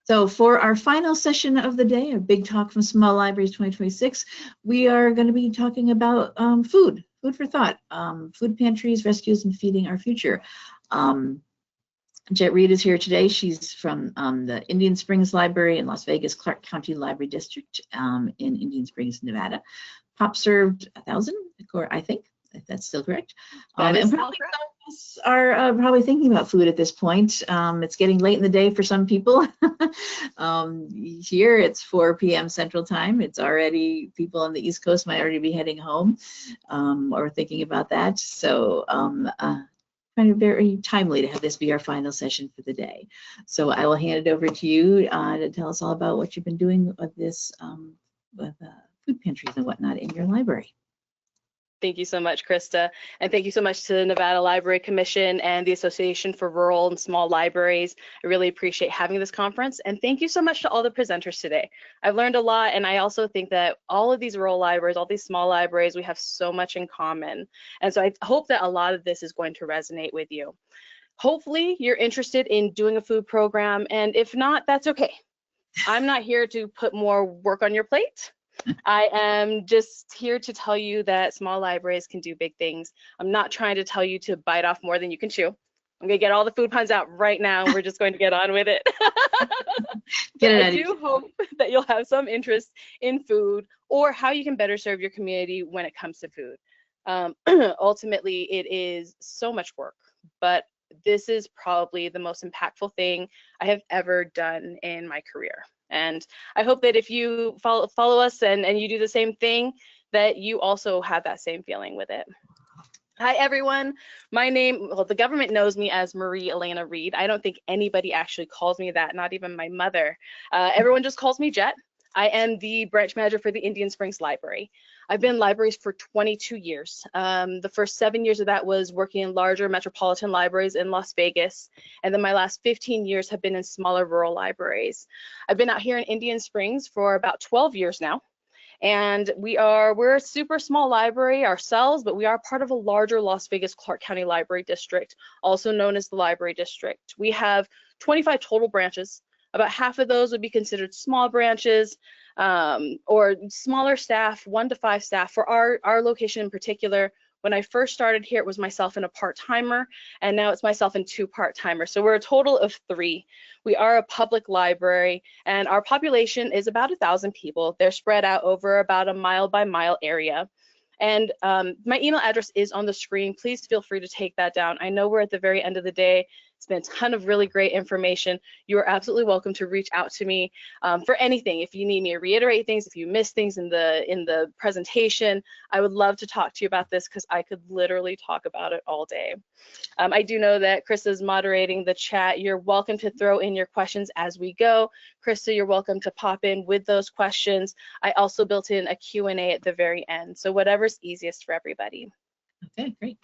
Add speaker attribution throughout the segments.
Speaker 1: So for our final session of the day, a big talk from Small Libraries 2026, we are going to be talking about food for thought, food pantries, rescues, and feeding our future. Jett Reed is here today. She's from the Indian Springs Library in Las Vegas, Clark County Library District in Indian Springs, Nevada. Pop served 1,000, I think, if that's still correct. And probably some of us are probably thinking about food at this point. It's getting late in the day for some people. Here it's 4 p.m. Central Time. It's already, people on the East Coast might already be heading home or thinking about that. So kind of very timely to have this be our final session for the day. So I will hand it over to you to tell us all about what you've been doing with this, with food pantries and whatnot in your library.
Speaker 2: Thank you so much, Krista. And thank you so much to the Nevada Library Commission and the Association for Rural and Small Libraries. I really appreciate having this conference. And thank you so much to all the presenters today. I've learned a lot, and I also think that all of these rural libraries, all these small libraries, we have so much in common. And so I hope that a lot of this is going to resonate with you. Hopefully you're interested in doing a food program, and if not, that's okay. I'm not here to put more work on your plate. I am just here to tell you that small libraries can do big things. I'm not trying to tell you to bite off more than you can chew. I'm gonna get all the food puns out right now. We're just going to get on with it. I do hope that you'll have some interest in food or how you can better serve your community when it comes to food. Ultimately, it is so much work, but this is probably the most impactful thing I have ever done in my career. And I hope that if you follow us and you do the same thing, that you also have that same feeling with it. Hi, everyone. My name, well, the government knows me as Marie Elena Reed. I don't think anybody actually calls me that, not even my mother. Everyone just calls me Jett. I am the branch manager for the Indian Springs Library. I've been in libraries for 22 years. The first 7 years of that was working in larger metropolitan libraries in Las Vegas. And then my last 15 years have been in smaller rural libraries. I've been out here in Indian Springs for about 12 years now. And we're a super small library ourselves, but we are part of a larger Las Vegas Clark County Library District, also known as the Library District. We have 25 total branches. About half of those would be considered small branches or smaller staff, 1 to 5 staff. For our location in particular, when I first started here, it was myself and a part-timer, and now it's myself and 2 part-timers. So we're a total of 3. We are a public library, and our population is about 1,000 people. They're spread out over about a mile-by-mile area. And my email address is on the screen. Please feel free to take that down. I know we're at the very end of the day. It's been a ton of really great information. You are absolutely welcome to reach out to me for anything. If you need me to reiterate things, if you missed things in the presentation, I would love to talk to you about this because I could literally talk about it all day. I do know that Krista is moderating the chat. You're welcome to throw in your questions as we go. Krista, you're welcome to pop in with those questions. I also built in a Q&A at the very end, so whatever's easiest for everybody.
Speaker 1: Okay, great.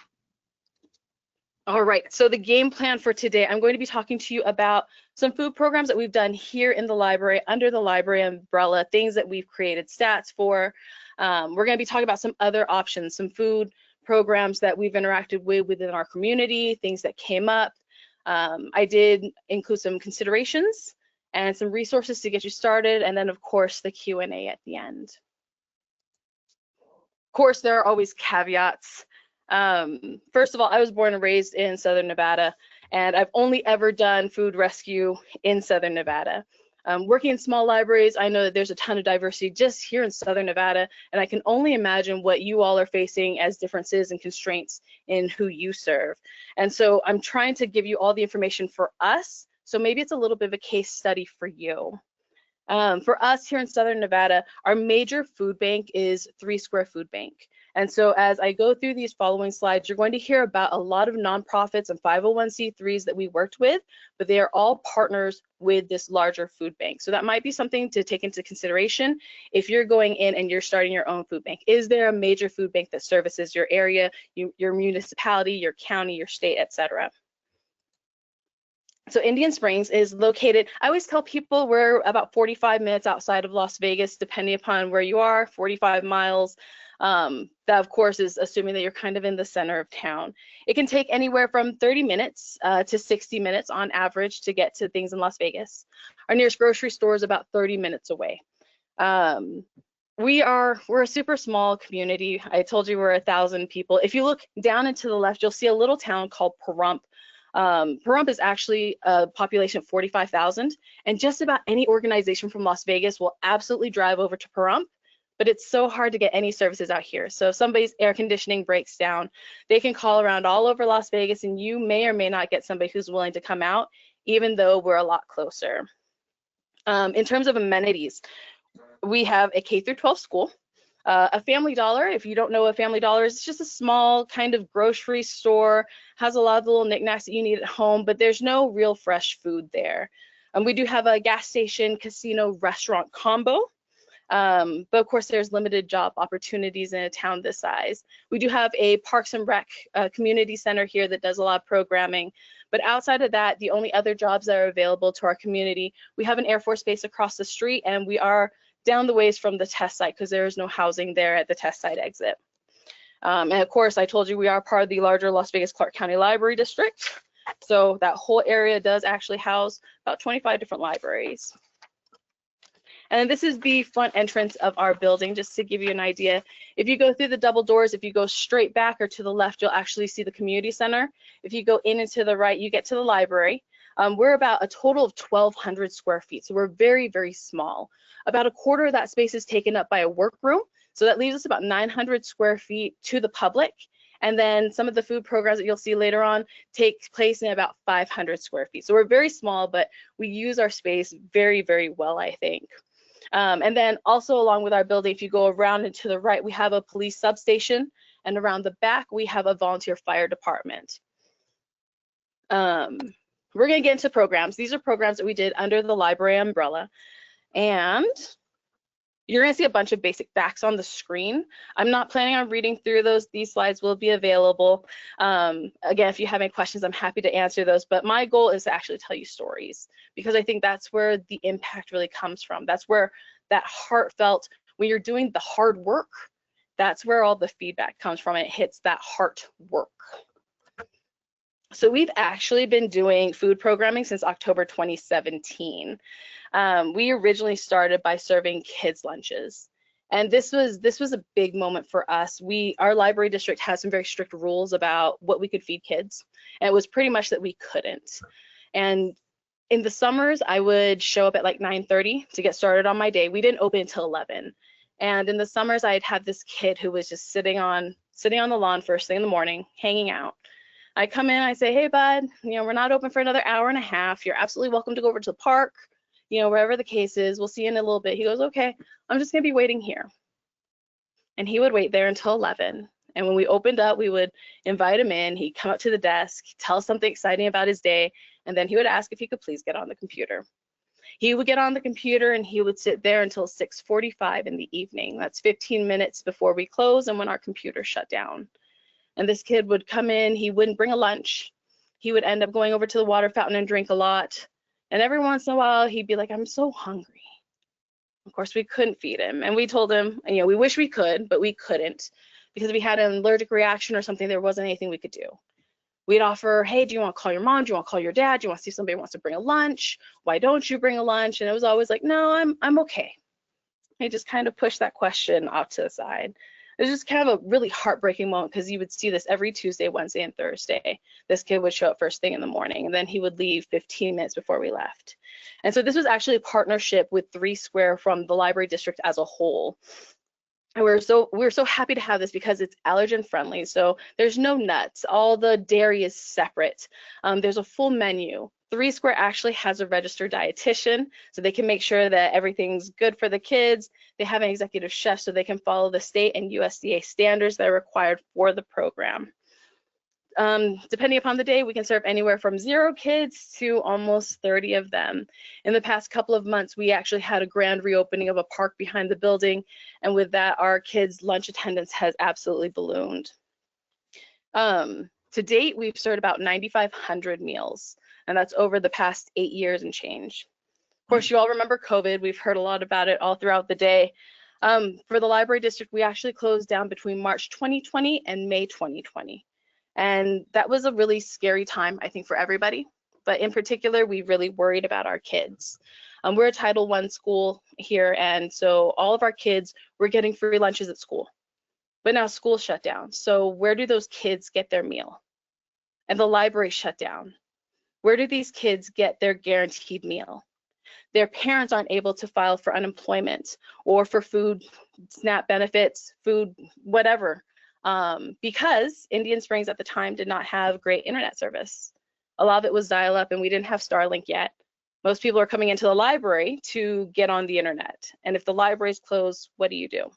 Speaker 2: All right, so the game plan for today, I'm going to be talking to you about some food programs that we've done here in the library, under the library umbrella, things that we've created stats for. We're going to be talking about some other options, some food programs that we've interacted with within our community, things that came up. I did include some considerations and some resources to get you started, and then of course the Q&A at the end. Of course, there are always caveats. First of all, I was born and raised in Southern Nevada, and I've only ever done food rescue in Southern Nevada. Working in small libraries, I know that there's a ton of diversity just here in Southern Nevada, and I can only imagine what you all are facing as differences and constraints in who you serve. And so I'm trying to give you all the information for us, so maybe it's a little bit of a case study for you. For us here in Southern Nevada, our major food bank is 3 Square Food Bank. And so as I go through these following slides, you're going to hear about a lot of nonprofits and 501c3s that we worked with, but they are all partners with this larger food bank. So that might be something to take into consideration if you're going in and you're starting your own food bank. Is there a major food bank that services your area, your municipality, your county, your state, etc.? So Indian Springs is located, I always tell people we're about 45 minutes outside of Las Vegas, depending upon where you are, 45 miles. That of course is assuming that you're kind of in the center of town. It can take anywhere from 30 minutes to 60 minutes on average to get to things in Las Vegas. Our nearest grocery store is about 30 minutes away. We're a super small community. I told you we're 1,000 people. If you look down and to the left, you'll see a little town called Pahrump. Pahrump is actually a population of 45,000, and just about any organization from Las Vegas will absolutely drive over to Pahrump, but it's so hard to get any services out here. So if somebody's air conditioning breaks down, they can call around all over Las Vegas, and you may or may not get somebody who's willing to come out, even though we're a lot closer. In terms of amenities, we have a K through 12 school. A Family Dollar, if you don't know what Family Dollar is, it's just a small kind of grocery store, has a lot of the little knickknacks that you need at home, but there's no real fresh food there. We do have a gas station, casino, restaurant combo, but of course there's limited job opportunities in a town this size. We do have a Parks and Rec community center here that does a lot of programming, but outside of that, the only other jobs that are available to our community, we have an Air Force base across the street, and we are down the ways from the test site because there is no housing there at the test site exit. And of course, I told you we are part of the larger Las Vegas Clark County Library District. So that whole area does actually house about 25 different libraries. And this is the front entrance of our building, just to give you an idea. If you go through the double doors, if you go straight back or to the left, you'll actually see the community center. If you go in and to the right, you get to the library. We're about a total of 1,200 square feet, so we're very, very small. About a quarter of that space is taken up by a workroom, so that leaves us about 900 square feet to the public. And then some of the food programs that you'll see later on take place in about 500 square feet. So we're very small, but we use our space very, very well, I think. And then also along with our building, if you go around and to the right, we have a police substation, and around the back, we have a volunteer fire department. We're going to get into programs. These are programs that we did under the library umbrella. And you're going to see a bunch of basic facts on the screen. I'm not planning on reading through those. These slides will be available. Again, if you have any questions, I'm happy to answer those. But my goal is to actually tell you stories, because I think that's where the impact really comes from. That's where that heartfelt, when you're doing the hard work, that's where all the feedback comes from. It hits that heart work. So we've actually been doing food programming since October 2017. We originally started by serving kids lunches, and this was a big moment for us. Our library district has some very strict rules about what we could feed kids, and it was pretty much that we couldn't. And in the summers, I would show up at like 9:30 to get started on my day. We didn't open until 11. And in the summers, I'd have this kid who was just sitting on the lawn first thing in the morning, hanging out. I come in, I say, hey, bud, we're not open for another hour and a half. You're absolutely welcome to go over to the park, wherever the case is. We'll see you in a little bit. He goes, okay, I'm just going to be waiting here. And he would wait there until 11. And when we opened up, we would invite him in. He'd come up to the desk, tell us something exciting about his day, and then he would ask if he could please get on the computer. He would get on the computer and he would sit there until 6:45 in the evening. That's 15 minutes before we close and when our computer shut down. And this kid would come in, he wouldn't bring a lunch. He would end up going over to the water fountain and drink a lot. And every once in a while, he'd be like, I'm so hungry. Of course, we couldn't feed him. And we told him, we wish we could, but we couldn't, because if he had an allergic reaction or something, there wasn't anything we could do. We'd offer, hey, do you want to call your mom? Do you want to call your dad? Do you want to see if somebody wants to bring a lunch? Why don't you bring a lunch? And it was always like, no, I'm okay. He just kind of pushed that question off to the side. It was just kind of a really heartbreaking moment, because you would see this every Tuesday, Wednesday, and Thursday. This kid would show up first thing in the morning, and then he would leave 15 minutes before we left. And so this was actually a partnership with 3 Square from the library district as a whole. And we were so happy to have this because it's allergen friendly. So there's no nuts. All the dairy is separate. There's a full menu. 3 Square actually has a registered dietitian, so they can make sure that everything's good for the kids. They have an executive chef, so they can follow the state and USDA standards that are required for the program. Depending upon the day, we can serve anywhere from 0 kids to almost 30 of them. In the past couple of months, we actually had a grand reopening of a park behind the building, and with that, our kids' lunch attendance has absolutely ballooned. To date, we've served about 9,500 meals. and that's over the past 8 years and change. Of course, you all remember COVID. We've heard a lot about it all throughout the day. For the library district, we actually closed down between March 2020 and May 2020. And that was a really scary time, I think, for everybody. But in particular, we really worried about our kids. We're a Title I school here, and so all of our kids were getting free lunches at school. But now school shut down. So where do those kids get their meal? And the library shut down. Where do these kids get their guaranteed meal? Their parents aren't able to file for unemployment or for food SNAP benefits, food, whatever, because Indian Springs at the time did not have great internet service. A lot of it was dial-up, and we didn't have Starlink yet. Most people are coming into the library to get on the internet. And if the library's closed, what do you do?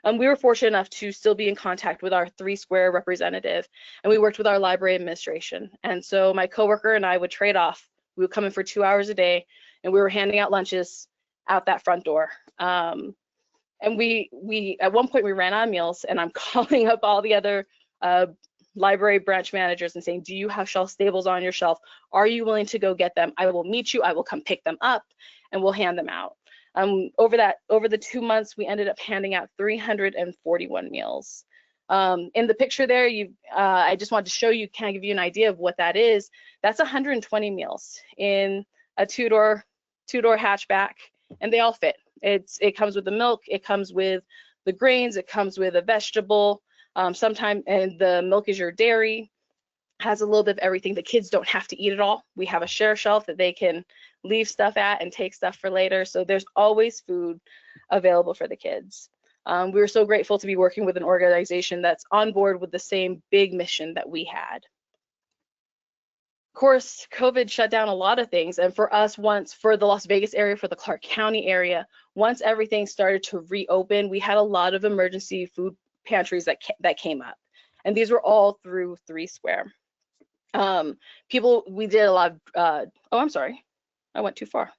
Speaker 2: We were fortunate enough to still be in contact with our 3 Square representative, and we worked with our library administration. And so my coworker and I would trade off. We would come in for 2 hours a day, and we were handing out lunches out that front door. And we at one point we ran out of meals, and I'm calling up all the other library branch managers and saying, do you have shelf stables on your shelf? Are you willing to go get them? I will meet you. I will come pick them up, and we'll hand them out. Over the 2 months, we ended up handing out 341 meals. In the picture there, I just wanted to show you, kind of give you an idea of what that is. That's 120 meals in a two-door hatchback, and they all fit. It comes with the milk, it comes with the grains, it comes with a vegetable. Sometimes, and the milk is your dairy, has a little bit of everything. The kids don't have to eat it all. We have a share shelf that they can leave stuff at and take stuff for later. So there's always food available for the kids. We were so grateful to be working with an organization that's on board with the same big mission that we had. Of course, COVID shut down a lot of things. And for us, for the Las Vegas area, for the Clark County area, once everything started to reopen, we had a lot of emergency food pantries that came up. And these were all through 3 Square. We did a lot of, oh, I'm sorry, I went too far.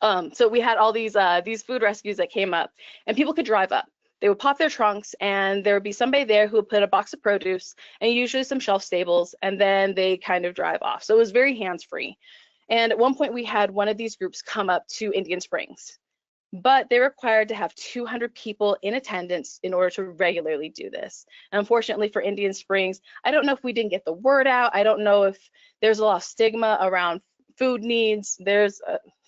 Speaker 2: So we had all these food rescues that came up, and people could drive up. They would pop their trunks, and there would be somebody there who would put a box of produce and usually some shelf stables, and then they kind of drive off. So it was very hands-free. And at one point we had one of these groups come up to Indian Springs, but they required to have 200 people in attendance in order to regularly do this. And unfortunately for Indian Springs, I don't know if we didn't get the word out. I don't know if there's a lot of stigma around food needs. There's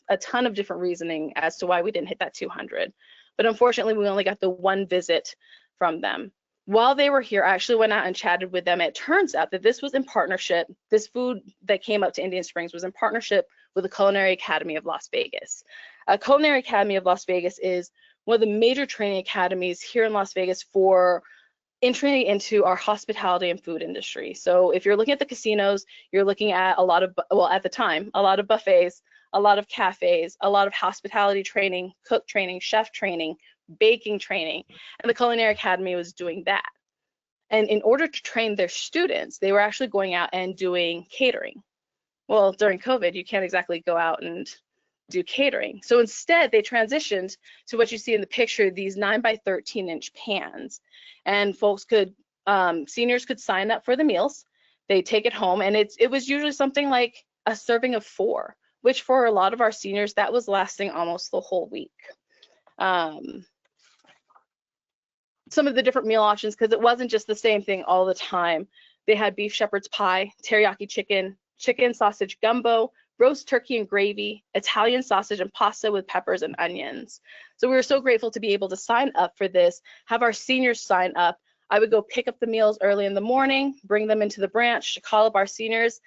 Speaker 2: a ton of different reasoning as to why we didn't hit that 200. But unfortunately, we only got the one visit from them. While they were here, I actually went out and chatted with them. It turns out that this was in partnership. This food that came up to Indian Springs was in partnership with the Culinary Academy of Las Vegas. Culinary Academy of Las Vegas is one of the major training academies here in Las Vegas for entry into our hospitality and food industry. So if you're looking at the casinos, you're looking at a lot of, well, at the time, a lot of buffets, a lot of cafes, a lot of hospitality training, cook training, chef training, baking training, and the Culinary Academy was doing that. And in order to train their students, they were actually going out and doing catering. Well, during COVID, you can't exactly go out and do catering. So instead, they transitioned to what you see in the picture, these 9 by 13 inch pans. And folks could, seniors could sign up for the meals. They take it home, and it was usually something like a serving of 4, which for a lot of our seniors, that was lasting almost the whole week. Some of the different meal options, because it wasn't just the same thing all the time. They had beef shepherd's pie, teriyaki chicken, chicken sausage gumbo, roast turkey and gravy, Italian sausage and pasta with peppers and onions. So we were so grateful to be able to sign up for this, have our seniors sign up. I would go pick up the meals early in the morning, bring them into the branch to call up our seniors.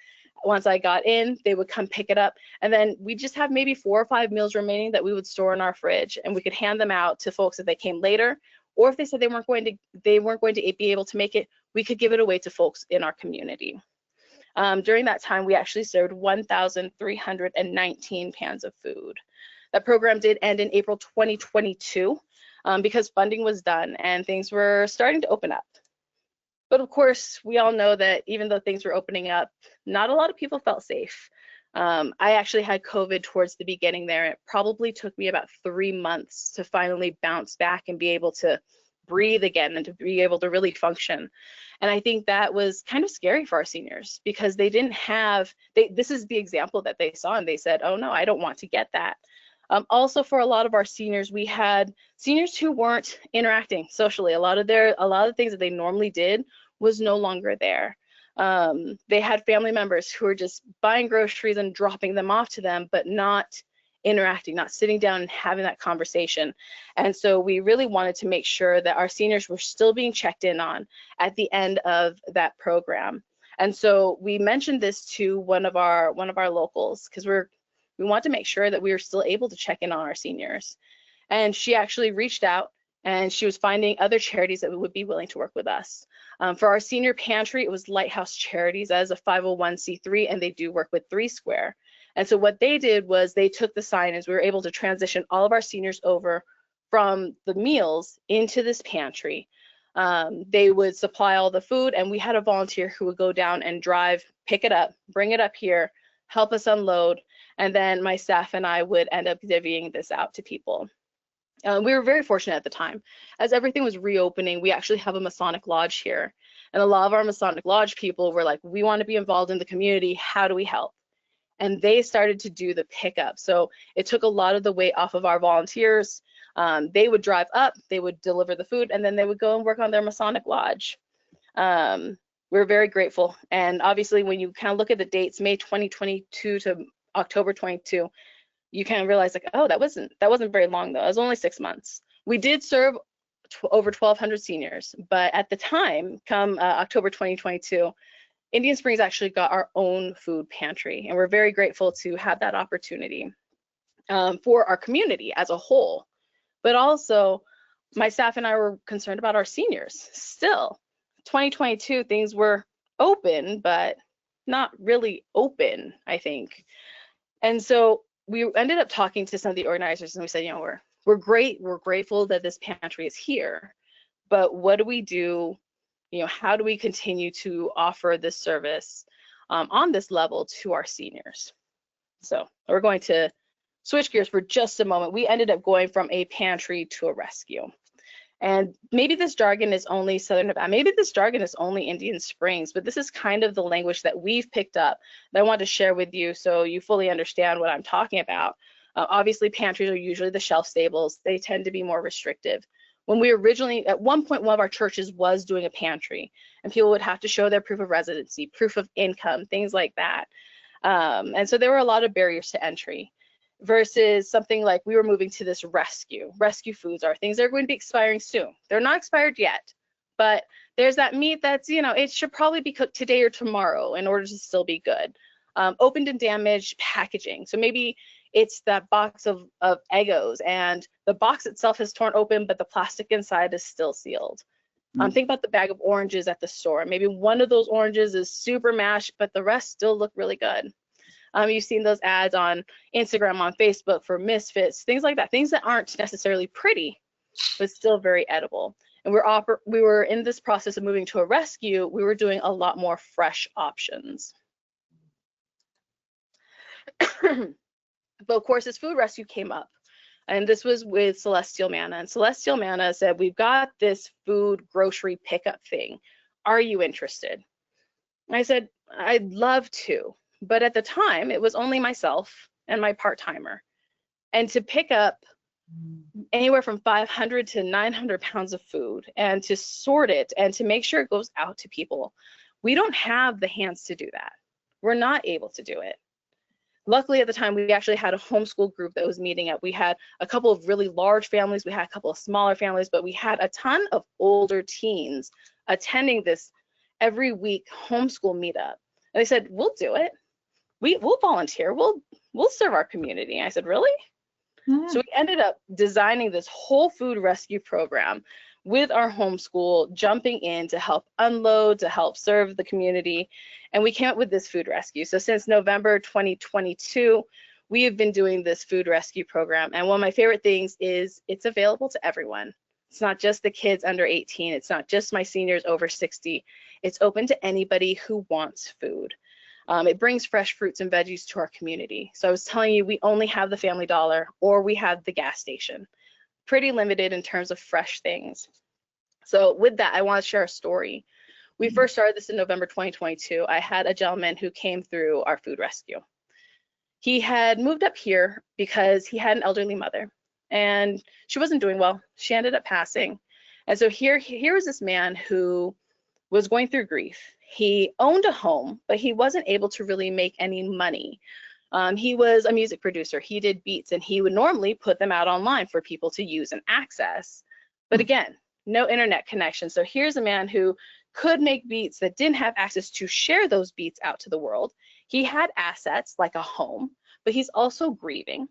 Speaker 2: Once I got in, they would come pick it up. And then we just have maybe 4 or 5 meals remaining that we would store in our fridge, and we could hand them out to folks if they came later, or if they said they weren't going to be able to make it, we could give it away to folks in our community. During that time, we actually served 1,319 pans of food. That program did end in April 2022 because funding was done and things were starting to open up. But of course, we all know that even though things were opening up, not a lot of people felt safe. I actually had COVID towards the beginning there. It probably took me about 3 months to finally bounce back and be able to breathe again and to be able to really function. And I think that was kind of scary for our seniors because they didn't have, this is the example that they saw and they said, oh no, I don't want to get that. Also for a lot of our seniors, we had seniors who weren't interacting socially. A lot of the things that they normally did was no longer there. They had family members who were just buying groceries and dropping them off to them, but not interacting, not sitting down and having that conversation. And so we really wanted to make sure that our seniors were still being checked in on at the end of that program. And so we mentioned this to one of our locals because we want to make sure that we were still able to check in on our seniors. And she actually reached out and she was finding other charities that would be willing to work with us. For our senior pantry, it was Lighthouse Charities as a 501c3, and they do work with 3 Square. And so what they did was they took the signage. We were able to transition all of our seniors over from the meals into this pantry. They would supply all the food, and we had a volunteer who would go down and drive, pick it up, bring it up here, help us unload, and then my staff and I would end up divvying this out to people. We were very fortunate at the time. As everything was reopening, we actually have a Masonic Lodge here. And a lot of our Masonic Lodge people were like, we want to be involved in the community. How do we help? And they started to do the pickup. So it took a lot of the weight off of our volunteers. They would drive up, they would deliver the food, and then they would go and work on their Masonic Lodge. We're very grateful. And obviously, when you kind of look at the dates, May 2022 to October 22, you kind of realize like, oh, that wasn't very long though. It was only 6 months. We did serve over 1,200 seniors, but at the time, come October 2022, Indian Springs actually got our own food pantry, and we're very grateful to have that opportunity for our community as a whole. But also, my staff and I were concerned about our seniors. Still, 2022, things were open, but not really open, I think. And so we ended up talking to some of the organizers, and we said, you know, we're grateful that this pantry is here, but what do we do? You know, how do we continue to offer this service on this level to our seniors? So we're going to switch gears for just a moment. We ended up going from a pantry to a rescue. And maybe this jargon is only Southern Nevada, maybe this jargon is only Indian Springs, but this is kind of the language that we've picked up that I want to share with you so you fully understand what I'm talking about. Obviously, pantries are usually the shelf stables. They tend to be more restrictive. When we originally, at one point, one of our churches was doing a pantry, and people would have to show their proof of residency, proof of income, things like that. And so there were a lot of barriers to entry. Versus something like we were moving to this rescue. Rescue foods are things that are going to be expiring soon. They're not expired yet, but there's that meat that's, you know, it should probably be cooked today or tomorrow in order to still be good. Opened and damaged packaging. So maybe it's that box of Eggos and the box itself is torn open, but the plastic inside is still sealed. Think about the bag of oranges at the store. Maybe one of those oranges is super mashed, but the rest still look really good. You've seen those ads on Instagram, on Facebook for Misfits, things like that, things that aren't necessarily pretty, but still very edible. And we were in this process of moving to a rescue. We were doing a lot more fresh options. But of course, this food rescue came up. And this was with Celestial Manna. And Celestial Manna said, we've got this food grocery pickup thing. Are you interested? And I said, I'd love to. But at the time, it was only myself and my part-timer. And to pick up anywhere from 500 to 900 pounds of food and to sort it and to make sure it goes out to people, we don't have the hands to do that. We're not able to do it. Luckily, at the time, we actually had a homeschool group that was meeting up. We had a couple of really large families. We had a couple of smaller families, but we had a ton of older teens attending this every week homeschool meetup. And they said, we'll do it. We'll volunteer, we'll serve our community. And I said, really? Yeah. So we ended up designing this whole food rescue program with our homeschool, jumping in to help unload, to help serve the community. And we came up with this food rescue. So since November 2022, we have been doing this food rescue program. And one of my favorite things is it's available to everyone. It's not just the kids under 18. It's not just my seniors over 60. It's open to anybody who wants food. It brings fresh fruits and veggies to our community. So I was telling you, we only have the Family Dollar or we have the gas station. Pretty limited in terms of fresh things. So with that, I want to share a story. We first started this in November 2022. I had a gentleman who came through our food rescue. He had moved up here because he had an elderly mother and she wasn't doing well. She ended up passing. And so here was this man who was going through grief. He owned a home, but he wasn't able to really make any money. He was a music producer. He did beats and he would normally put them out online for people to use and access. But again, no internet connection. So here's a man who could make beats that didn't have access to share those beats out to the world. He had assets like a home, but he's also grieving.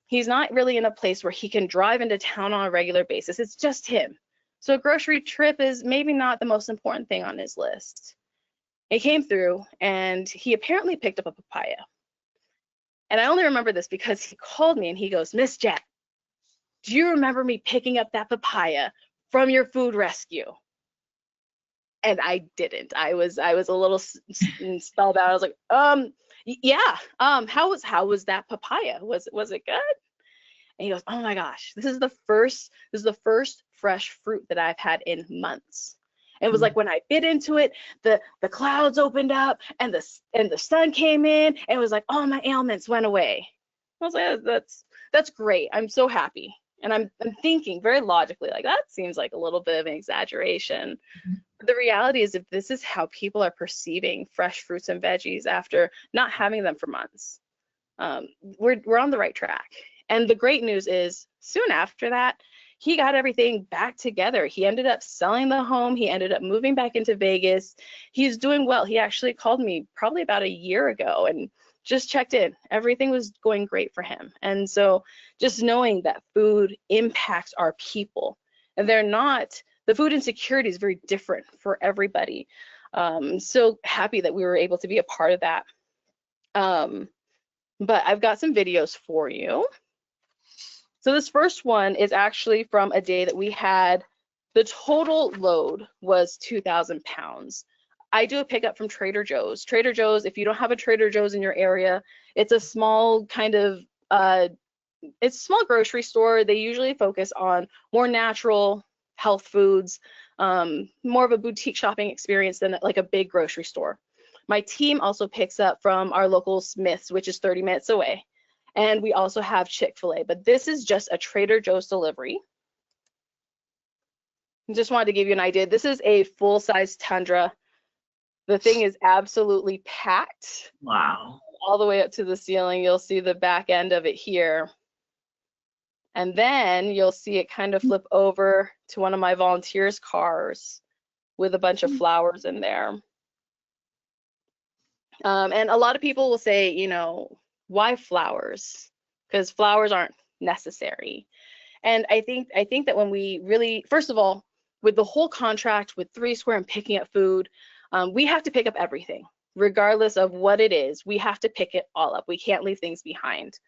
Speaker 2: He's not really in a place where he can drive into town on a regular basis. It's just him. So a grocery trip is maybe not the most important thing on his list. He came through and he apparently picked up a papaya. And I only remember this because he called me and he goes, "Miss Jett, do you remember me picking up that papaya from your food rescue?" And I didn't. I was a little spellbound. I was like, yeah. How was that papaya? Was it good? And he goes, "Oh my gosh, this is the first fresh fruit that I've had in months." And it was like when I bit into it, the clouds opened up and the sun came in and it was like all my ailments went away. I was like, that's great. I'm so happy. And I'm thinking very logically, like that seems like a little bit of an exaggeration. But the reality is, if this is how people are perceiving fresh fruits and veggies after not having them for months, we're on the right track. And the great news is, soon after that, he got everything back together. He ended up selling the home. He ended up moving back into Vegas. He's doing well. He actually called me probably about a year ago and just checked in. Everything was going great for him. And so just knowing that food impacts our people, and the food insecurity is very different for everybody. So happy that we were able to be a part of that. But I've got some videos for you. So this first one is actually from a day that we had, the total load was 2,000 pounds. I do a pickup from Trader Joe's. Trader Joe's, if you don't have a Trader Joe's in your area, it's a small kind of, it's a small grocery store. They usually focus on more natural health foods, more of a boutique shopping experience than like a big grocery store. My team also picks up from our local Smith's, which is 30 minutes away. And we also have Chick-fil-A, but this is just a Trader Joe's delivery. Just wanted to give you an idea. This is a full-size Tundra. The thing is absolutely packed.
Speaker 1: Wow.
Speaker 2: All the way up to the ceiling. You'll see the back end of it here. And then you'll see it kind of flip over to one of my volunteers' cars with a bunch of flowers in there. And a lot of people will say, you know, why flowers? Because flowers aren't necessary. And I think that when we really, first of all, with the whole contract with 3 Square and picking up food, we have to pick up everything, regardless of what it is. We have to pick it all up. We can't leave things behind.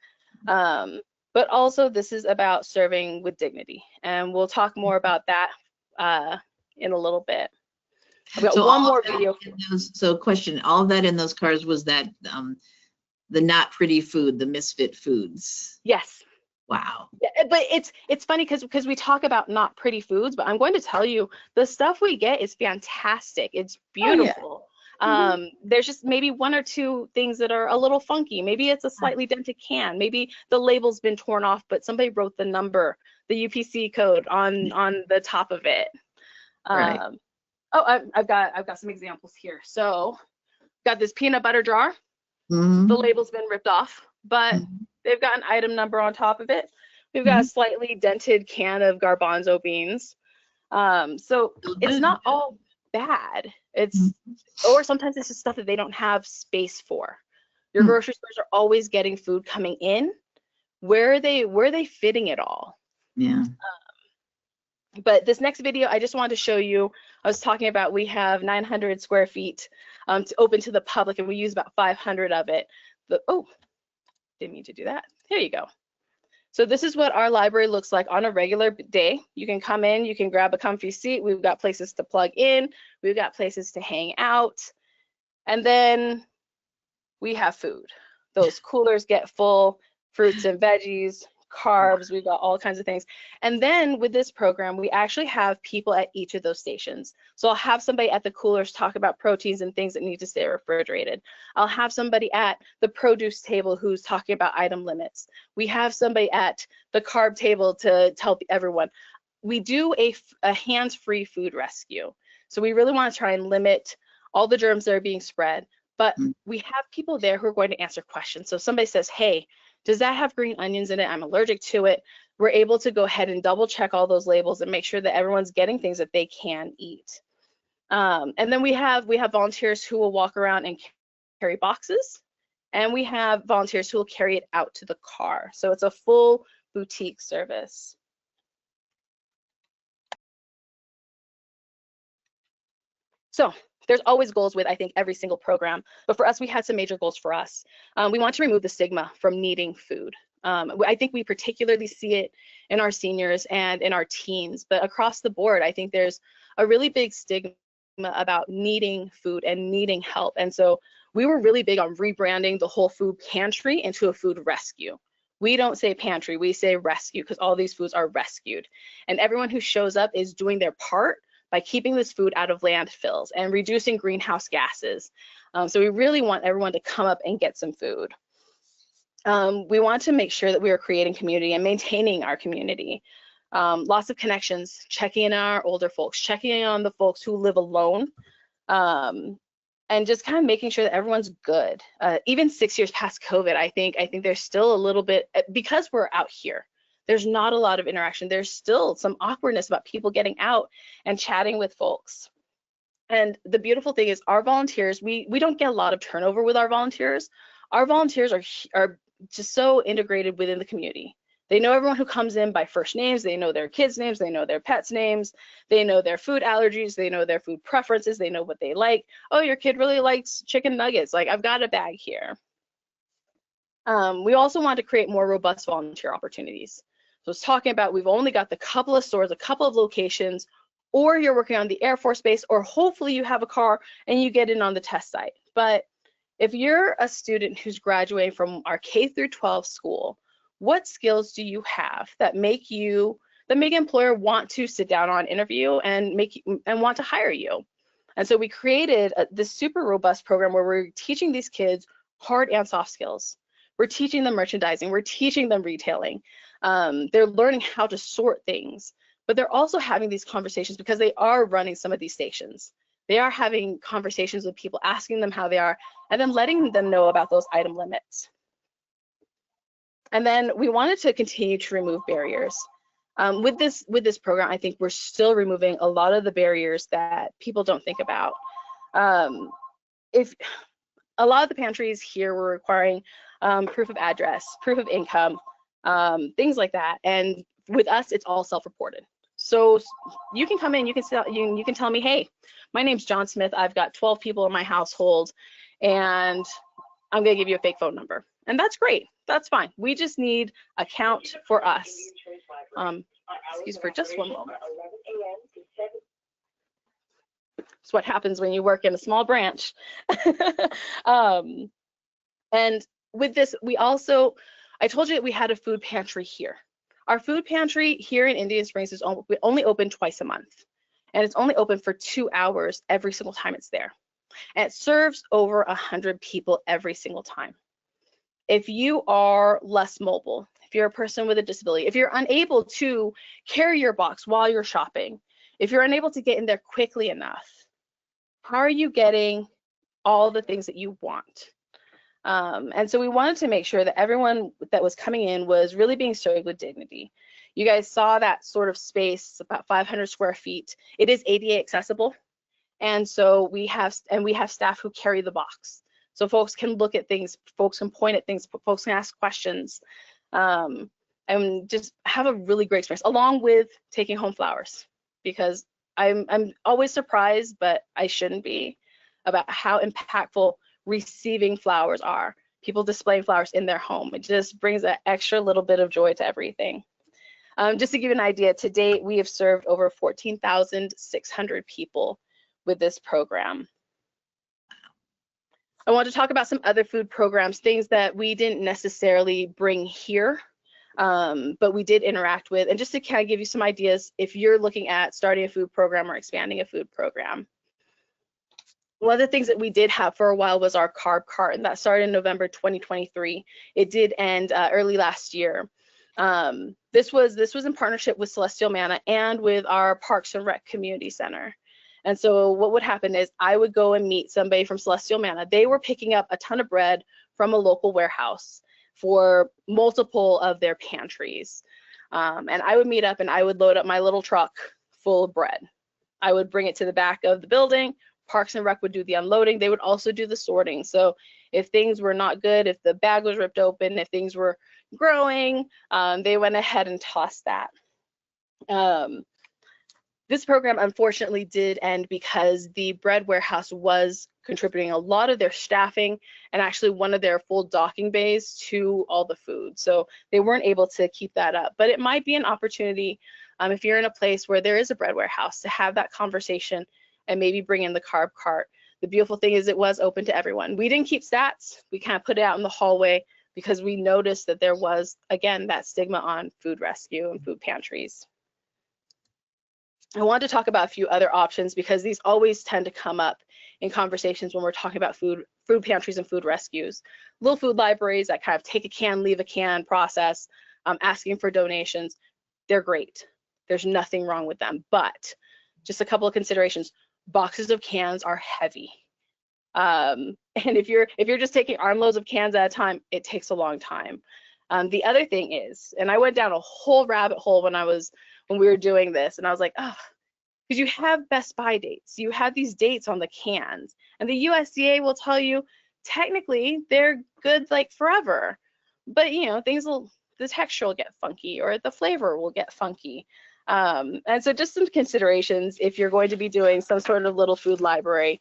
Speaker 2: But also, this is about serving with dignity, and we'll talk more about that in a little bit. I've got one more video.
Speaker 1: So question, all of that in those cars was that the not pretty food, the misfit foods?
Speaker 2: Yes.
Speaker 1: Wow.
Speaker 2: Yeah, but it's funny because we talk about not pretty foods, but I'm going to tell you, the stuff we get is fantastic. It's beautiful. Oh, yeah. There's just maybe 1 or 2 things that are a little funky. Maybe it's a slightly dented can. Maybe the label's been torn off, but somebody wrote the number, the UPC code on the top of it.
Speaker 1: Right.
Speaker 2: Oh, I've got some examples here. So got this peanut butter jar. The label's been ripped off, but they've got an item number on top of it. We've got a slightly dented can of garbanzo beans. So it's not all bad. It's or sometimes it's just stuff that they don't have space for. Your grocery stores are always getting food coming in. Where are they fitting it all?
Speaker 1: Yeah.
Speaker 2: But this next video, I just wanted to show you, I was talking about we have 900 square feet to open to the public, and we use about 500 of it. Oh, didn't mean to do that. Here you go. So this is what our library looks like on a regular day. You can come in, you can grab a comfy seat. We've got places to plug in. We've got places to hang out. And then we have food. Those coolers get full, fruits and veggies, carbs, we've got all kinds of things. And then with this program, we actually have people at each of those stations. So I'll have somebody at the coolers talk about proteins and things that need to stay refrigerated. I'll have somebody at the produce table who's talking about item limits. We have somebody at the carb table to tell everyone. We do a hands-free food rescue. So we really want to try and limit all the germs that are being spread, but we have people there who are going to answer questions. So if somebody says, hey, does that have green onions in it? I'm allergic to it. We're able to go ahead and double check all those labels and make sure that everyone's getting things that they can eat. And then we have volunteers who will walk around and carry boxes, and we have volunteers who will carry it out to the car. So it's a full boutique service. So there's always goals with, I think, every single program. But for us, we had some major goals for us. We want to remove the stigma from needing food. I think we particularly see it in our seniors and in our teens, but across the board, I think there's a really big stigma about needing food and needing help. And so we were really big on rebranding the whole food pantry into a food rescue. We don't say pantry, we say rescue, because all these foods are rescued. And everyone who shows up is doing their part by keeping this food out of landfills and reducing greenhouse gases. So we really want everyone to come up and get some food. We want to make sure that we are creating community and maintaining our community. Lots of connections, checking in on our older folks, checking in on the folks who live alone, and just kind of making sure that everyone's good. Even 6 years past COVID, I think there's still a little bit, because we're out here, there's not a lot of interaction. There's still some awkwardness about people getting out and chatting with folks. And the beautiful thing is our volunteers, we don't get a lot of turnover with our volunteers. Our volunteers are just so integrated within the community. They know everyone who comes in by first names, they know their kids' names, they know their pets' names, they know their food allergies, they know their food preferences, they know what they like. Oh, your kid really likes chicken nuggets, like I've got a bag here. We also want to create more robust volunteer opportunities. So it's talking about, we've only got the couple of stores, a couple of locations, or you're working on the Air Force Base, or hopefully you have a car and you get in on the test site. But if you're a student who's graduating from our K through 12 school, what skills do you have that make an employer want to sit down on interview and want to hire you? And so we created this super robust program where we're teaching these kids hard and soft skills. We're teaching them merchandising, we're teaching them retailing. They're learning how to sort things, but they're also having these conversations because they are running some of these stations. They are having conversations with people, asking them how they are, and then letting them know about those item limits. And then we wanted to continue to remove barriers. With this program, I think we're still removing a lot of the barriers that people don't think about. If a lot of the pantries here were requiring proof of address, proof of income, things like that. And with us, it's all self-reported. So you can come in, you can tell me, hey, my name's John Smith. I've got 12 people in my household, and I'm gonna give you a fake phone number. And that's great, that's fine. We just need a count for us. Excuse for just one moment. It's what happens when you work in a small branch. And with this, I told you that we had a food pantry here. Our food pantry here in Indian Springs is only open twice a month. And it's only open for 2 hours every single time it's there. And it serves over 100 people every single time. If you are less mobile, if you're a person with a disability, if you're unable to carry your box while you're shopping, if you're unable to get in there quickly enough, how are you getting all the things that you want? And so we wanted to make sure that everyone that was coming in was really being served with dignity. You guys saw that sort of space, about 500 square feet. It is ADA accessible. And so we have staff who carry the box. So folks can look at things, folks can point at things, folks can ask questions, and just have a really great experience, along with taking home flowers, because I'm always surprised, but I shouldn't be, about how impactful receiving flowers are. People displaying flowers in their home. It just brings that extra little bit of joy to everything. Just to give you an idea, to date, we have served over 14,600 people with this program. I want to talk about some other food programs, things that we didn't necessarily bring here, But we did interact with, and just to kind of give you some ideas, if you're looking at starting a food program or expanding a food program, one of the things that we did have for a while was our carb cart, and that started in November 2023. It did end early last year. This was in partnership with Celestial Manna and with our Parks and Rec Community Center. And so what would happen is I would go and meet somebody from Celestial Manna. They were picking up a ton of bread from a local warehouse for multiple of their pantries. And I would meet up and I would load up my little truck full of bread. I would bring it to the back of the building. Parks and Rec would do the unloading. They would also do the sorting. So if things were not good, if the bag was ripped open, if things were growing, they went ahead and tossed that. This program unfortunately did end because the bread warehouse was contributing a lot of their staffing and actually one of their full docking bays to all the food. So they weren't able to keep that up. But it might be an opportunity if you're in a place where there is a bread warehouse to have that conversation and maybe bring in the carb cart. The beautiful thing is it was open to everyone. We didn't keep stats. We kind of put it out in the hallway because we noticed that there was, again, that stigma on food rescue and food pantries. I wanted to talk about a few other options because these always tend to come up in conversations when we're talking about food pantries and food rescues. Little food libraries that kind of take a can, leave a can process, asking for donations. They're great. There's nothing wrong with them, but just a couple of considerations. Boxes of cans are heavy. And if you're just taking armloads of cans at a time, it takes a long time. The other thing is, and I went down a whole rabbit hole when we were doing this, and I was like, oh, because you have best by dates. You have these dates on the cans, and the USDA will tell you technically they're good like forever, but you know, the texture will get funky or the flavor will get funky. And so just some considerations if you're going to be doing some sort of little food library.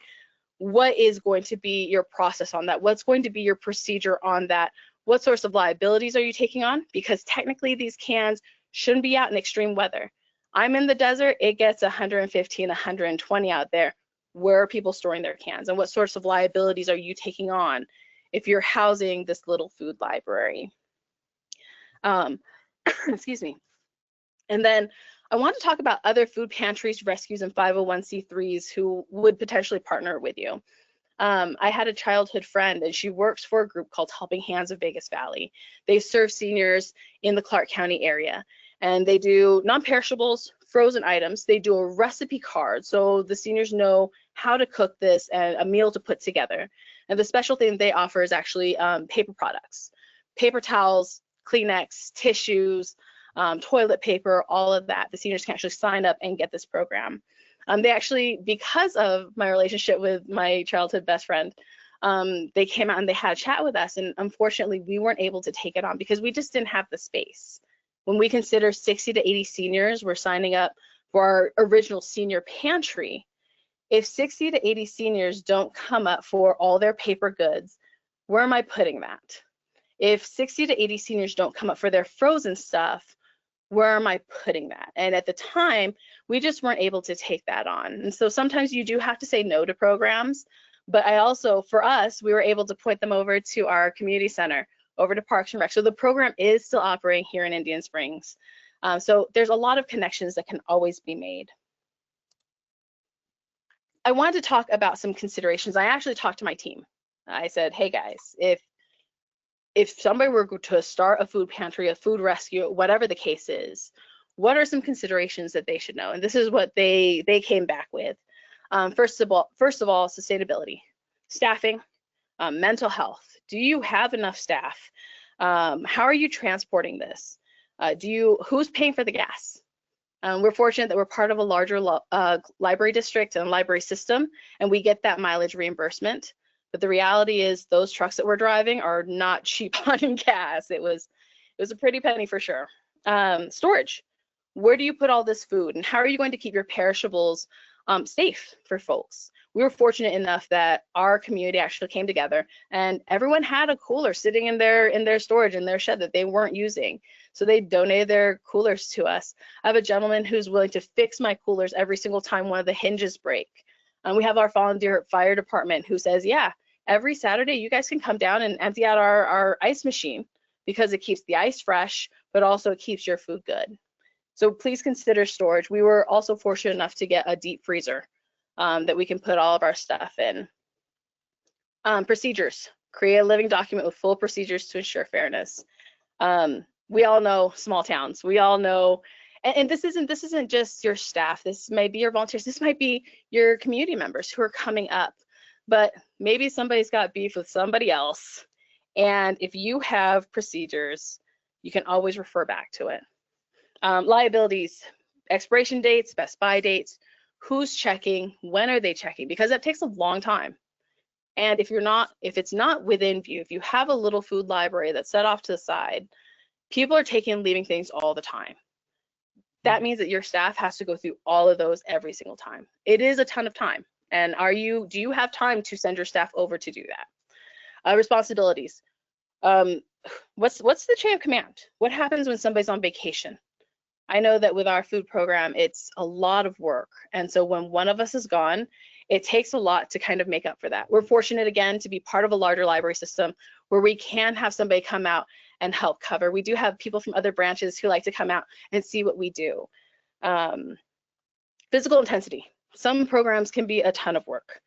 Speaker 2: What is going to be your process on that? What's going to be your procedure on that? What sorts of liabilities are you taking on? Because technically these cans shouldn't be out in extreme weather. I'm in the desert, it gets 115, 120 out there. Where are people storing their cans? And what sorts of liabilities are you taking on if you're housing this little food library? Excuse me. And then I want to talk about other food pantries, rescues, and 501c3s who would potentially partner with you. I had a childhood friend and she works for a group called Helping Hands of Vegas Valley. They serve seniors in the Clark County area and they do non-perishables, frozen items. They do a recipe card so the seniors know how to cook this and a meal to put together. And the special thing they offer is actually paper products, paper towels, Kleenex, tissues, toilet paper, all of that. The seniors can actually sign up and get this program. They actually, because of my relationship with my childhood best friend, they came out and they had a chat with us. And unfortunately, we weren't able to take it on because we just didn't have the space. When we consider 60 to 80 seniors were signing up for our original senior pantry, if 60 to 80 seniors don't come up for all their paper goods, where am I putting that? If 60 to 80 seniors don't come up for their frozen stuff, where am I putting that? And at the time, we just weren't able to take that on. And so sometimes you do have to say no to programs, but I also, for us, we were able to point them over to our community center, over to Parks and Rec. So the program is still operating here in Indian Springs. So there's a lot of connections that can always be made. I wanted to talk about some considerations. I actually talked to my team. I said, hey guys, if somebody were to start a food pantry, a food rescue, whatever the case is, what are some considerations that they should know? And this is what they came back with. First of all, sustainability, staffing, mental health. Do you have enough staff? How are you transporting this? Who's paying for the gas? We're fortunate that we're part of a larger library district and library system, and we get that mileage reimbursement. But the reality is those trucks that we're driving are not cheap on gas. It was a pretty penny for sure. Storage. Where do you put all this food and how are you going to keep your perishables safe for folks? We were fortunate enough that our community actually came together and everyone had a cooler sitting in their storage in their shed that they weren't using. So they donated their coolers to us. I have a gentleman who's willing to fix my coolers every single time one of the hinges break. We have our volunteer fire department who says, yeah, every Saturday you guys can come down and empty out our ice machine because it keeps the ice fresh, but also it keeps your food good. So please consider storage. We were also fortunate enough to get a deep freezer that we can put all of our stuff in. Procedures. Create a living document with full procedures to ensure fairness. We all know small towns. We all know, and this isn't just your staff. This might be your volunteers. This might be your community members who are coming up. But maybe somebody's got beef with somebody else. And if you have procedures, you can always refer back to it. Liabilities, expiration dates, best buy dates, who's checking, when are they checking? Because that takes a long time. And if it's not within view, if you have a little food library that's set off to the side, people are taking and leaving things all the time. That means that your staff has to go through all of those every single time. It is a ton of time. And do you have time to send your staff over to do that? Responsibilities. What's the chain of command? What happens when somebody's on vacation? I know that with our food program, it's a lot of work. And so when one of us is gone, it takes a lot to kind of make up for that. We're fortunate, again, to be part of a larger library system where we can have somebody come out and help cover. We do have people from other branches who like to come out and see what we do. Physical intensity. Some programs can be a ton of work.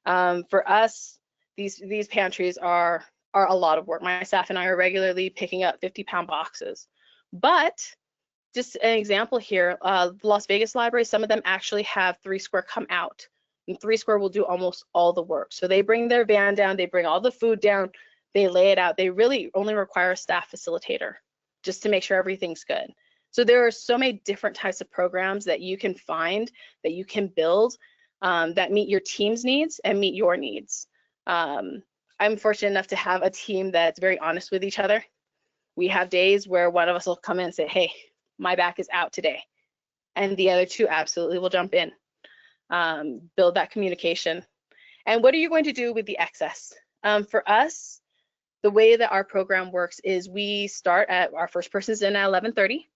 Speaker 2: For us, these pantries are a lot of work. My staff and I are regularly picking up 50-pound boxes. But just an example here, the Las Vegas library, some of them actually have 3 Square come out. And 3 Square will do almost all the work. So they bring their van down, they bring all the food down, they lay it out. They really only require a staff facilitator just to make sure everything's good. So there are so many different types of programs that you can find, that you can build, that meet your team's needs and meet your needs. I'm fortunate enough to have a team that's very honest with each other. We have days where one of us will come in and say, hey, my back is out today. And the other 2 absolutely will jump in. Build that communication. And what are you going to do with the excess? For us, the way that our program works is we start at, our first person's in at 11:30,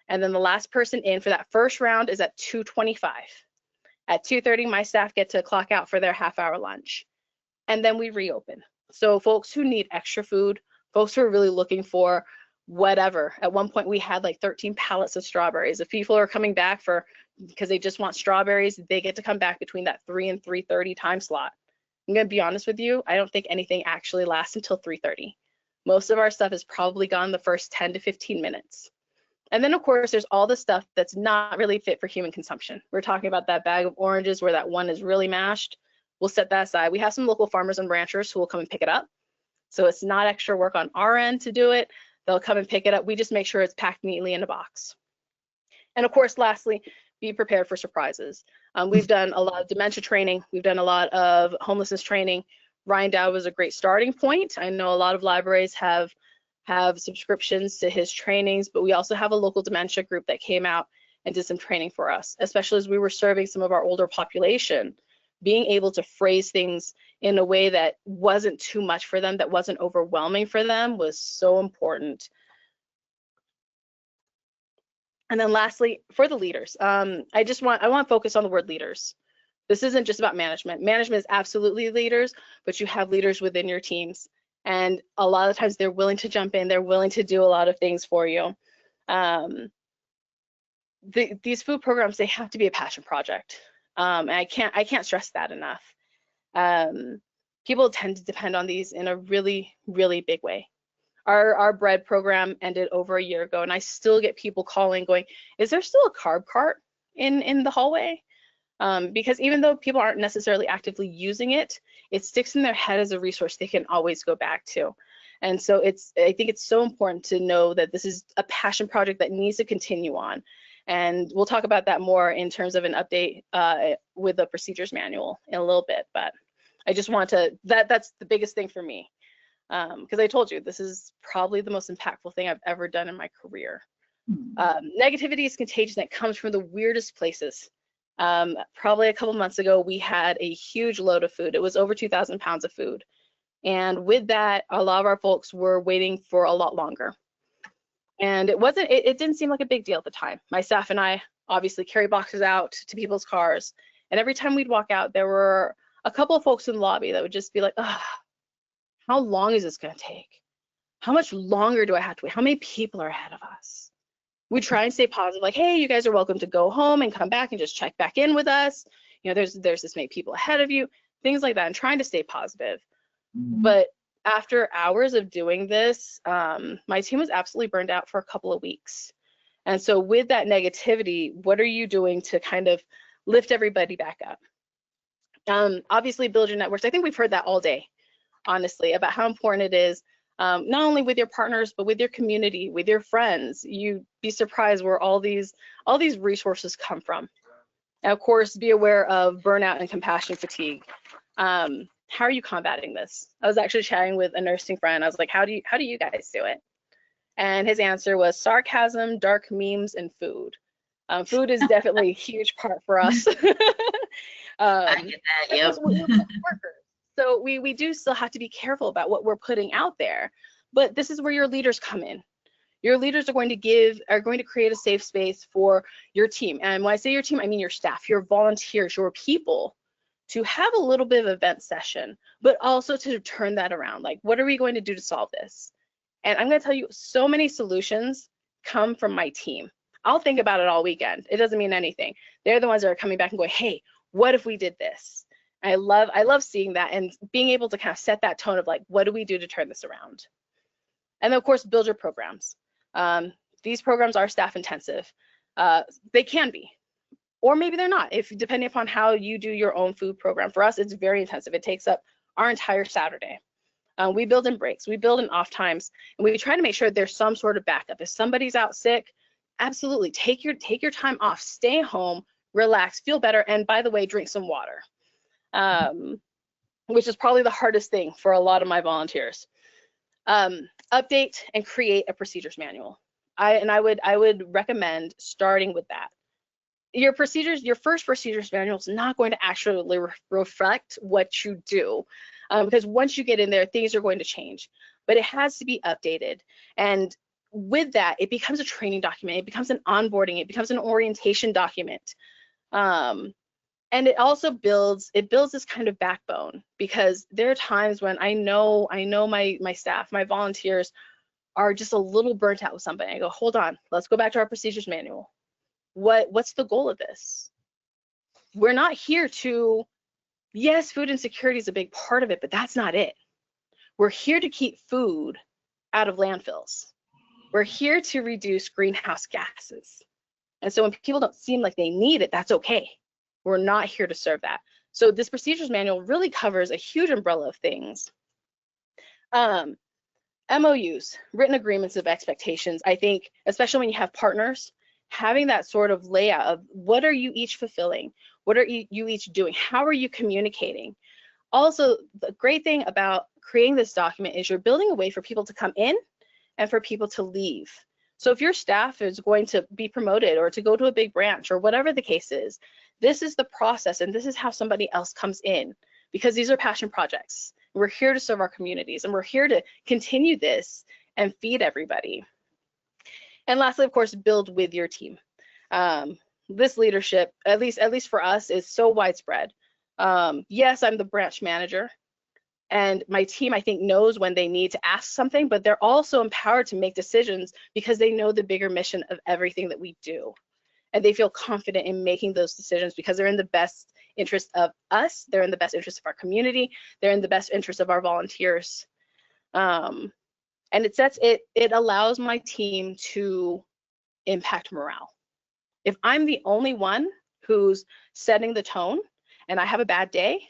Speaker 2: and then the last person in for that first round is at 2:25. At 2:30, my staff get to clock out for their half-hour lunch, and then we reopen. So folks who need extra food, folks who are really looking for whatever. At one point, we had like 13 pallets of strawberries. If people are coming back because they just want strawberries, they get to come back between that 3 and 3:30 time slot. I'm gonna be honest with you, I don't think anything actually lasts until 3:30. Most of our stuff is probably gone the first 10 to 15 minutes. And then of course, there's all the stuff that's not really fit for human consumption. We're talking about that bag of oranges where that one is really mashed. We'll set that aside. We have some local farmers and ranchers who will come and pick it up. So it's not extra work on our end to do it. They'll come and pick it up. We just make sure it's packed neatly in a box. And of course, lastly, be prepared for surprises. We've done a lot of dementia training. We've done a lot of homelessness training. Ryan Dow was a great starting point. I know a lot of libraries have subscriptions to his trainings, but we also have a local dementia group that came out and did some training for us, especially as we were serving some of our older population. Being able to phrase things in a way that wasn't too much for them, that wasn't overwhelming for them, was so important. And then lastly, for the leaders, I want to focus on the word leaders. This isn't just about management. Management is absolutely leaders, but you have leaders within your teams. And a lot of times they're willing to jump in, they're willing to do a lot of things for you. These food programs, they have to be a passion project. And I can't stress that enough. People tend to depend on these in a really, really big way. Our bread program ended over a year ago, and I still get people calling going, is there still a carb cart in the hallway? Because even though people aren't necessarily actively using it, it sticks in their head as a resource they can always go back to. And so I think it's so important to know that this is a passion project that needs to continue on. And we'll talk about that more in terms of an update with the procedures manual in a little bit. But I just want to, that's the biggest thing for me. Because I told you, this is probably the most impactful thing I've ever done in my career. Negativity is contagious, and it comes from the weirdest places. Probably a couple months ago, we had a huge load of food. It was over 2,000 pounds of food. And with that, a lot of our folks were waiting for a lot longer. And it didn't seem like a big deal at the time. My staff and I obviously carry boxes out to people's cars. And every time we'd walk out, there were a couple of folks in the lobby that would just be like, oh, how long is this going to take? How much longer do I have to wait? How many people are ahead of us? We try and stay positive, like, hey, you guys are welcome to go home and come back and just check back in with us. You know, there's this many people ahead of you, things like that, and trying to stay positive. But after hours of doing this, my team was absolutely burned out for a couple of weeks. And so with that negativity, what are you doing to kind of lift everybody back up? Obviously, build your networks. I think we've heard that all day, honestly, about how important it is, not only with your partners, but with your community, with your friends. You'd be surprised where all these resources come from. And of course, be aware of burnout and compassion fatigue. How are you combating this? I was actually chatting with a nursing friend. I was like, how do you guys do it? And his answer was sarcasm, dark memes, and food. Food is definitely a huge part for us.
Speaker 1: I get that, yep.
Speaker 2: We're workers, so we do still have to be careful about what we're putting out there. But this is where your leaders come in. Your leaders are going to create a safe space for your team. And when I say your team, I mean your staff, your volunteers, your people, to have a little bit of event session, but also to turn that around. Like, what are we going to do to solve this? And I'm going to tell you, so many solutions come from my team. I'll think about it all weekend. It doesn't mean anything. They're the ones that are coming back and going, hey, what if we did this? I love seeing that and being able to kind of set that tone of like, what do we do to turn this around? And then, of course, build your programs. These programs are staff intensive. They can be, or maybe they're not, depending upon how you do your own food program. For us, it's very intensive. It takes up our entire Saturday. We build in breaks, we build in off times, and we try to make sure there's some sort of backup. If somebody's out sick, absolutely take your time off, stay home, relax, feel better, and by the way, drink some water, which is probably the hardest thing for a lot of my volunteers. Update and create a procedures manual. I would recommend starting with that. Your first procedures manual is not going to actually reflect what you do, because once you get in there, things are going to change, but it has to be updated. And with that, it becomes a training document, it becomes an onboarding, it becomes an orientation document. And it also builds this kind of backbone, because there are times when I know my staff, my volunteers are just a little burnt out with something. I go, hold on, let's go back to our procedures manual. What's the goal of this? We're not here to, yes, food insecurity is a big part of it, but that's not it. We're here to keep food out of landfills. We're here to reduce greenhouse gases. And so when people don't seem like they need it, that's okay. We're not here to serve that. So this procedures manual really covers a huge umbrella of things. MOUs, written agreements of expectations. I think, especially when you have partners, having that sort of layout of what are you each fulfilling? What are you each doing? How are you communicating? Also, the great thing about creating this document is you're building a way for people to come in and for people to leave. So if your staff is going to be promoted or to go to a big branch or whatever the case is, this is the process and this is how somebody else comes in, because these are passion projects. We're here to serve our communities and we're here to continue this and feed everybody. And lastly, of course, build with your team. This leadership, at least for us, is so widespread. Yes, I'm the branch manager, and my team, I think, knows when they need to ask something, but they're also empowered to make decisions because they know the bigger mission of everything that we do. And they feel confident in making those decisions because they're in the best interest of us, they're in the best interest of our community, they're in the best interest of our volunteers. And it allows my team to impact morale. If I'm the only one who's setting the tone and I have a bad day,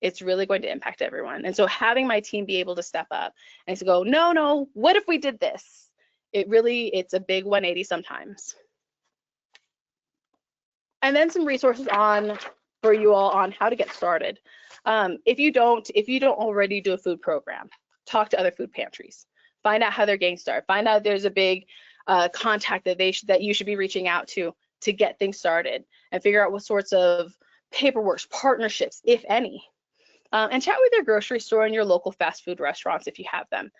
Speaker 2: it's really going to impact everyone. And so having my team be able to step up and to go, no, what if we did this? It's a big 180 sometimes. And then some resources for you all on how to get started. If you don't already do a food program, talk to other food pantries. Find out how they're getting started. Find out if there's a big contact that you should be reaching out to get things started, and figure out what sorts of paperwork, partnerships, if any. And chat with your grocery store and your local fast food restaurants if you have them.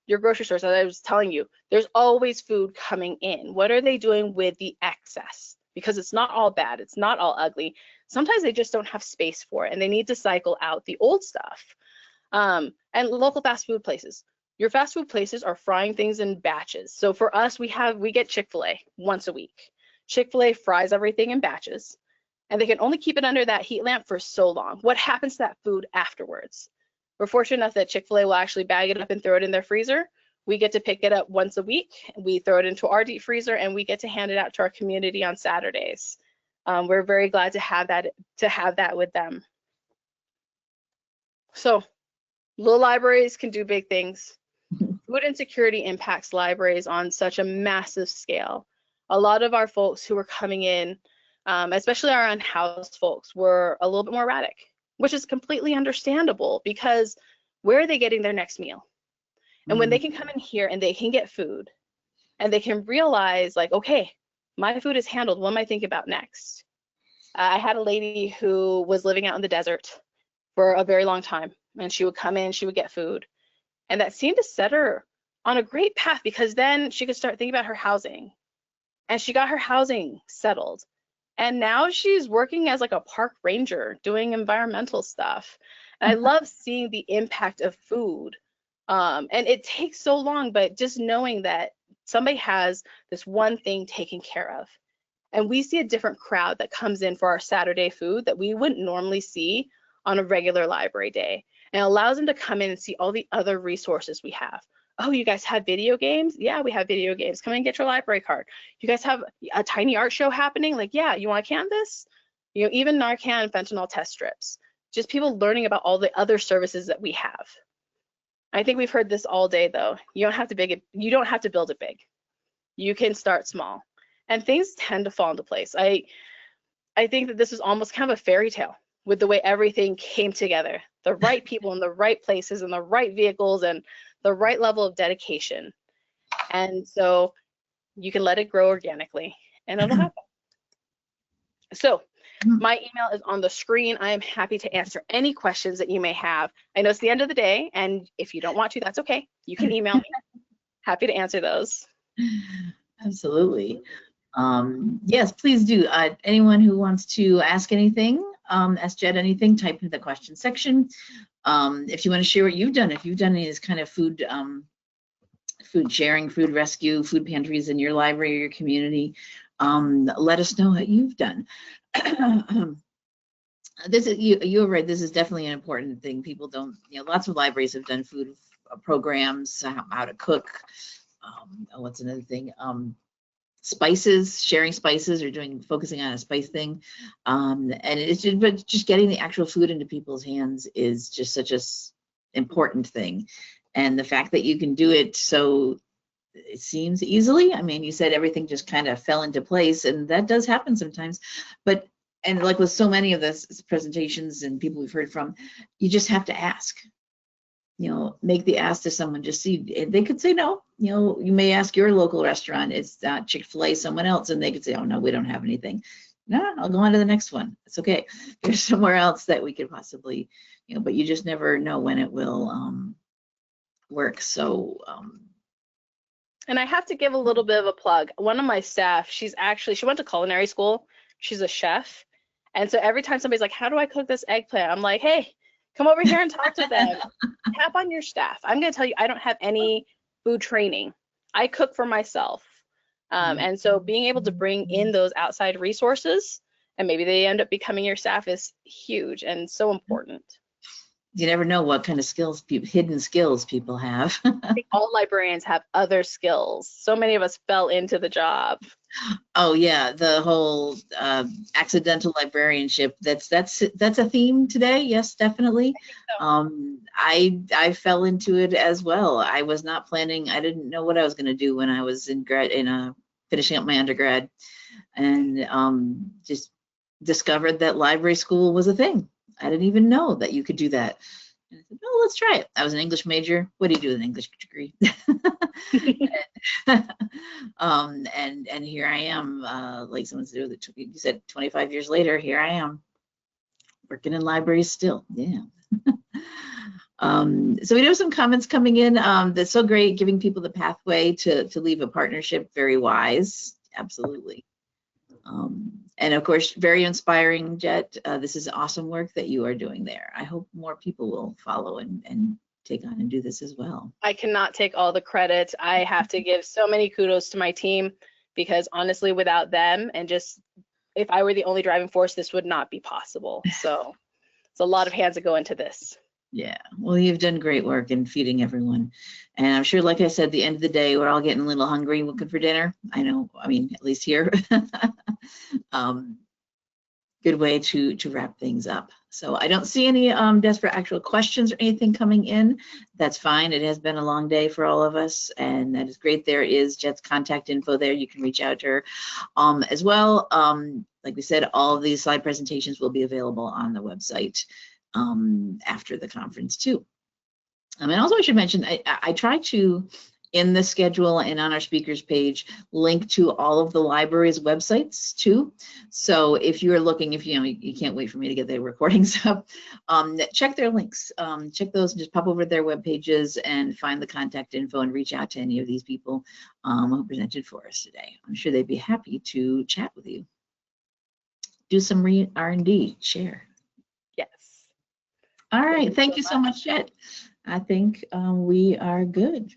Speaker 2: Your grocery stores, as I was telling you, there's always food coming in. What are they doing with the excess? Because it's not all bad, it's not all ugly. Sometimes they just don't have space for it and they need to cycle out the old stuff. And local fast food places, Your fast food places are frying things in batches. So for us, we get Chick-fil-A once a week. Chick-fil-A fries everything in batches, and they can only keep it under that heat lamp for so long. What happens to that food afterwards? We're fortunate enough that Chick-fil-A will actually bag it up and throw it in their freezer. We get to pick it up once a week. We throw it into our deep freezer, and we get to hand it out to our community on Saturdays. We're very glad to have that with them. So little libraries can do big things. Food insecurity impacts libraries on such a massive scale. A lot of our folks who were coming in, especially our unhoused folks, were a little bit more erratic, which is completely understandable because where are they getting their next meal? And when they can come in here and they can get food and they can realize like, okay, my food is handled, what am I thinking about next? I had a lady who was living out in the desert for a very long time, and she would come in, she would get food. And that seemed to set her on a great path because then she could start thinking about her housing. And she got her housing settled. And now she's working as like a park ranger doing environmental stuff. And I love seeing the impact of food. And it takes so long, but just knowing that somebody has this one thing taken care of. And we see a different crowd that comes in for our Saturday food that we wouldn't normally see on a regular library day. And it allows them to come in and see all the other resources we have. Oh, you guys have video games? Yeah, we have video games. Come and get your library card. You guys have a tiny art show happening? Like, yeah, you want a canvas? You know, even Narcan and fentanyl test strips. Just people learning about all the other services that we have. I think we've heard this all day though. You don't have to build it big. You can start small. And things tend to fall into place. I think that this is almost kind of a fairy tale with the way everything came together. The right people in the right places and the right vehicles and the right level of dedication. And so you can let it grow organically and it'll happen. So my email is on the screen. I am happy to answer any questions that you may have. I know it's the end of the day, and if you don't want to, that's okay. You can email me. Happy to answer those.
Speaker 1: Absolutely. Yes, please do. Anyone who wants to ask anything, ask Jett anything, type in the question section. If you want to share what you've done, if you've done any of this kind of food sharing, food rescue, food pantries in your library or your community, let us know what you've done. This is you're right. This is definitely an important thing. People don't, lots of libraries have done food programs, how to cook. What's another thing? Spices, sharing spices, or focusing on a spice thing, and it's just getting the actual food into people's hands is just such a important thing. And the fact that you can do it so it seems easily. I mean, you said everything just kind of fell into place, and that does happen sometimes. And like with so many of the presentations and people we've heard from, you just have to ask. Make the ask to someone, just see, they could say no. You may ask your local restaurant, it's not Chick-fil-A, someone else, and they could say, oh no, we don't have anything. No, I'll go on to the next one. It's okay. There's somewhere else that we could possibly, but you just never know when it will work. So,
Speaker 2: and I have to give a little bit of a plug. One of my staff, she went to culinary school. She's a chef. And so every time somebody's like, how do I cook this eggplant? I'm like, hey, come over here and talk to them. Tap on your staff. I'm going to tell you, I don't have any food training. I cook for myself. And so being able to bring in those outside resources, and maybe they end up becoming your staff, is huge and so important.
Speaker 1: You never know what kind of hidden skills people have.
Speaker 2: I think all librarians have other skills. So many of us fell into the job.
Speaker 1: Oh yeah, the whole accidental librarianship. That's a theme today. Yes, definitely. So. I fell into it as well. I was not planning. I didn't know what I was going to do when I was finishing up my undergrad, and just discovered that library school was a thing. I didn't even know that you could do that. And I said, oh, let's try it. I was an English major. What do you do with an English degree? And here I am, like someone said, you said 25 years later, here I am working in libraries still. Yeah. So we have some comments coming in. That's so great, giving people the pathway to leave a partnership. Very wise. Absolutely. And of course, very inspiring, Jett. This is awesome work that you are doing there. I hope more people will follow and take on and do this as well.
Speaker 2: I cannot take all the credit. I have to give so many kudos to my team, because honestly, without them, and just if I were the only driving force, this would not be possible. So it's a lot of hands that go into this.
Speaker 1: Yeah, well, you've done great work in feeding everyone. And I'm sure, like I said, at the end of the day, we're all getting a little hungry looking for dinner. I know, I mean, at least here. Good way to wrap things up. So I don't see any desperate actual questions or anything coming in. That's fine. It has been a long day for all of us, and that is great. There is Jett's contact info there. You can reach out to her as well. Like we said, all of these slide presentations will be available on the website after the conference too. And also I should mention, I try to, in the schedule and on our speakers page, link to all of the library's websites too. So if you're looking, if you can't wait for me to get the recordings up, check their links, check those, and just pop over to their web pages and find the contact info and reach out to any of these people who presented for us today. I'm sure they'd be happy to chat with you. Do some R&D, share.
Speaker 2: Yes.
Speaker 1: All right, thank you so much, Jett. I think we are good.